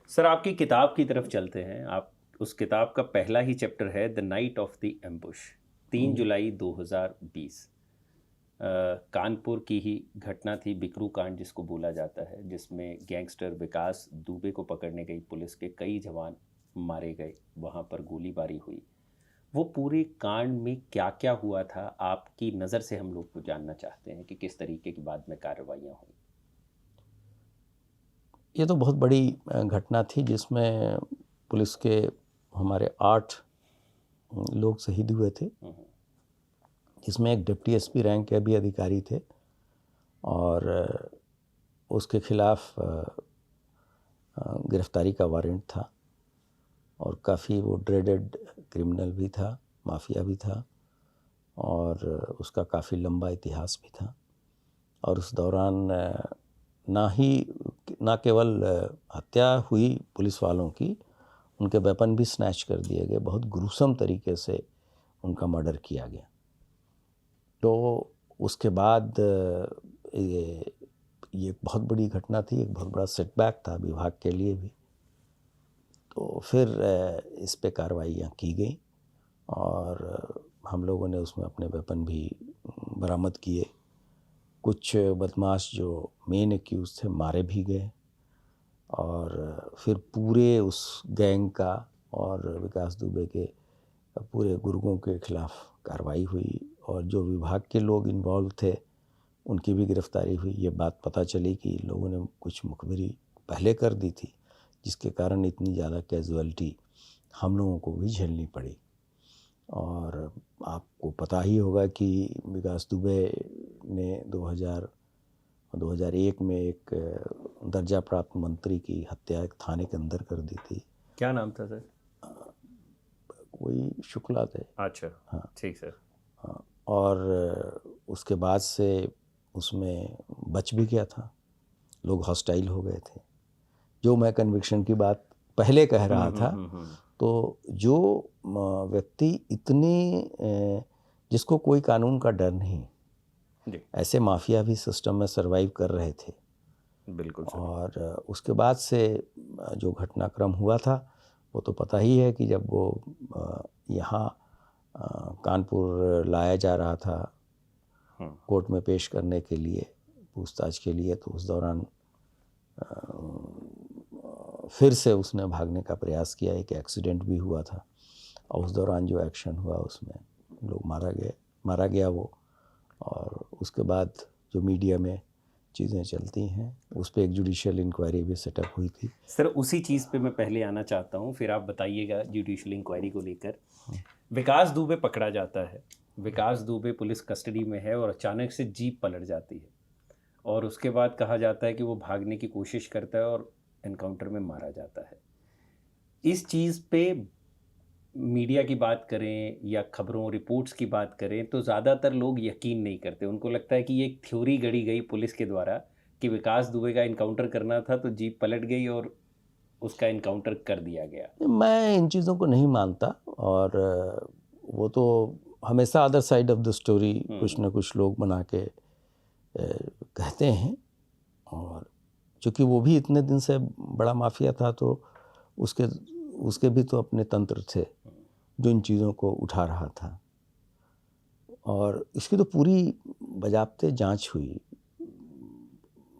Sir आपकी किताब की तरफ चलते हैं। आप उस किताब का पहला ही चैप्टर है the night of the ambush. 3 जुलाई 2020। कानपुर की ही घटना थी, बिकरू कांड जिसको बोला जाता है, जिसमें गैंगस्टर विकास दुबे को पकड़ने गई पुलिस के कई जवान मारे गए, वहाँ पर गोलीबारी हुई। वो पूरे कांड में क्या क्या हुआ था आपकी नज़र से हम लोग को जानना चाहते हैं कि किस तरीके की बाद में कार्रवाइयाँ हुई। ये तो बहुत बड़ी घटना थी जिसमें पुलिस के हमारे 8 लोग शहीद हुए थे, जिसमें एक डिप्टी एसपी रैंक के भी अधिकारी थे और उसके खिलाफ गिरफ्तारी का वारंट था और काफ़ी वो ड्रेडेड क्रिमिनल भी था, माफिया भी था और उसका काफ़ी लंबा इतिहास भी था। और उस दौरान ना केवल हत्या हुई पुलिस वालों की, उनके वेपन भी स्नैच कर दिए गए। बहुत ग्रुसम तरीके से उनका मर्डर किया गया। तो उसके बाद ये एक बहुत बड़ी घटना थी, एक बहुत बड़ा सेटबैक था विभाग के लिए भी। तो फिर इस पे कार्रवाइयाँ की गई और हम लोगों ने उसमें अपने वेपन भी बरामद किए। कुछ बदमाश जो मेन एक्यूज थे मारे भी गए और फिर पूरे उस गैंग का और विकास दुबे के पूरे गुर्गों के खिलाफ कार्रवाई हुई और जो विभाग के लोग इन्वॉल्व थे उनकी भी गिरफ्तारी हुई। ये बात पता चली कि लोगों ने कुछ मुखबिरी पहले कर दी थी, जिसके कारण इतनी ज़्यादा कैजुअलिटी हम लोगों को भी झेलनी पड़ी। और आपको पता ही होगा कि विकास दुबे ने 2001 में एक दर्जा प्राप्त मंत्री की हत्या एक थाने के अंदर कर दी थी। क्या नाम था सर? कोई शुक्ला थे। अच्छा। हाँ ठीक सर। हाँ। और उसके बाद से उसमें बच भी गया था, लोग हॉस्टाइल हो गए थे। जो मैं कन्विक्शन की बात पहले कह रहा था, तो जो व्यक्ति जिसको कोई कानून का डर नहीं, ऐसे माफिया भी सिस्टम में सरवाइव कर रहे थे। बिल्कुल सर। और उसके बाद से जो घटनाक्रम हुआ था वो तो पता ही है कि जब वो यहाँ कानपुर लाया जा रहा था कोर्ट में पेश करने के लिए, पूछताछ के लिए, तो उस दौरान फिर से उसने भागने का प्रयास किया। एक एक्सीडेंट भी हुआ था और उस दौरान जो एक्शन हुआ उसमें लोग मारा गया वो। और उसके बाद जो मीडिया में चीज़ें चलती हैं उस पर एक जुडिशियल इंक्वायरी भी सेटअप हुई थी। सर उसी चीज़ पे मैं पहले आना चाहता हूँ, फिर आप बताइएगा जुडिशियल इंक्वायरी को लेकर। विकास दुबे पकड़ा जाता है, विकास दुबे पुलिस कस्टडी में है और अचानक से जीप पलट जाती है और उसके बाद कहा जाता है कि वो भागने की कोशिश करता है और एनकाउंटर में मारा जाता है। इस चीज़ पे मीडिया की बात करें या खबरों रिपोर्ट्स की बात करें तो ज़्यादातर लोग यकीन नहीं करते। उनको लगता है कि ये एक थ्योरी गढ़ी गई पुलिस के द्वारा कि विकास दुबे का इनकाउंटर करना था तो जीप पलट गई और उसका इनकाउंटर कर दिया गया। मैं इन चीज़ों को नहीं मानता और वो तो हमेशा other side of the story कुछ ना कुछ लोग बना के कहते हैं। और चूँकि वो भी इतने दिन से बड़ा माफिया था तो उसके भी तो अपने तंत्र थे जो इन चीज़ों को उठा रहा था। और इसकी तो पूरी बाज़ाब्ते जांच हुई।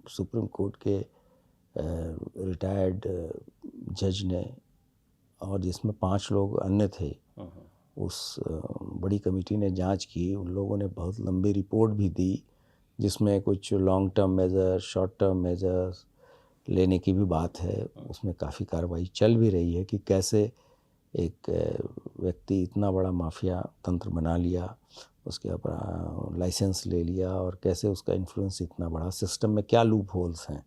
सुप्रीम कोर्ट के रिटायर्ड जज ने, और जिसमें 5 लोग अन्य थे, उस बड़ी कमेटी ने जांच की। उन लोगों ने बहुत लंबी रिपोर्ट भी दी जिसमें कुछ long term measure, short term measures लेने की भी बात है। उसमें काफ़ी कार्रवाई चल भी रही है कि कैसे एक व्यक्ति इतना बड़ा माफिया तंत्र बना लिया, उसके ऊपर लाइसेंस ले लिया और कैसे उसका इन्फ्लुएंस इतना बड़ा, सिस्टम में क्या लूप होल्स हैं।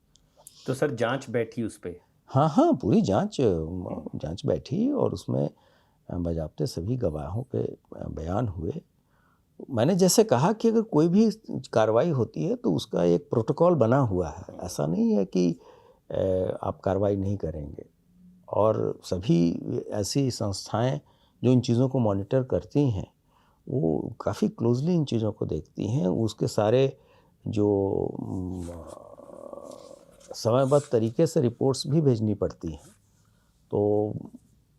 तो सर जांच बैठी उस पर? हाँ हाँ, पूरी जांच बैठी और उसमें बाज़ाब्ते सभी गवाहों के बयान हुए। मैंने जैसे कहा कि अगर कोई भी कार्रवाई होती है तो उसका एक प्रोटोकॉल बना हुआ है। ऐसा नहीं है कि आप कार्रवाई नहीं करेंगे। और सभी ऐसी संस्थाएं जो इन चीज़ों को मॉनिटर करती हैं वो काफ़ी क्लोजली इन चीज़ों को देखती हैं। उसके सारे जो समयबद्ध तरीके से रिपोर्ट्स भी भेजनी पड़ती हैं। तो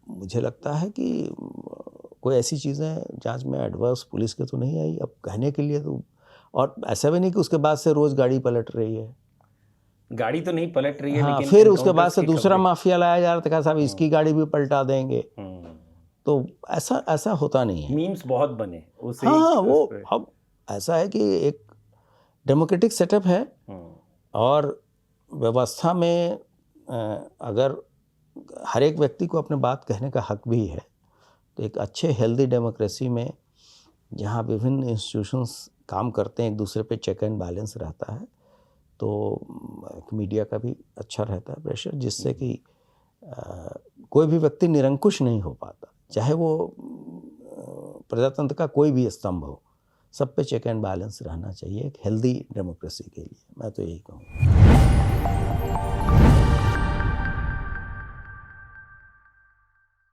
मुझे लगता है कि कोई ऐसी चीज़ें जांच में एडवर्स पुलिस के तो नहीं आई। अब कहने के लिए तो, और ऐसा भी नहीं कि उसके बाद से रोज़ गाड़ी पलट रही है। गाड़ी तो नहीं पलट रही है, हाँ, लेकिन फिर उसके बाद एनकाउंटर्स से की दूसरा खबरें। माफिया लाया जा रहा था, कहा साहब इसकी गाड़ी भी पलटा देंगे। हम्म। तो ऐसा होता नहीं है। मीम्स बहुत बने उसे। हाँ, उस वो पे। अब ऐसा है कि एक डेमोक्रेटिक सेटअप है और व्यवस्था में अगर हर एक व्यक्ति को अपने बात कहने का हक भी है, तो एक अच्छे हेल्दी डेमोक्रेसी में जहाँ विभिन्न इंस्टीट्यूशंस काम करते हैं, एक दूसरे पे चेक एंड बैलेंस रहता है, तो मीडिया का भी अच्छा रहता है प्रेशर, जिससे कि कोई भी व्यक्ति निरंकुश नहीं हो पाता, चाहे वो प्रजातंत्र का कोई भी स्तंभ हो। सब पे चेक एंड बैलेंस रहना चाहिए एक हेल्दी डेमोक्रेसी के लिए, मैं तो यही कहूँगा।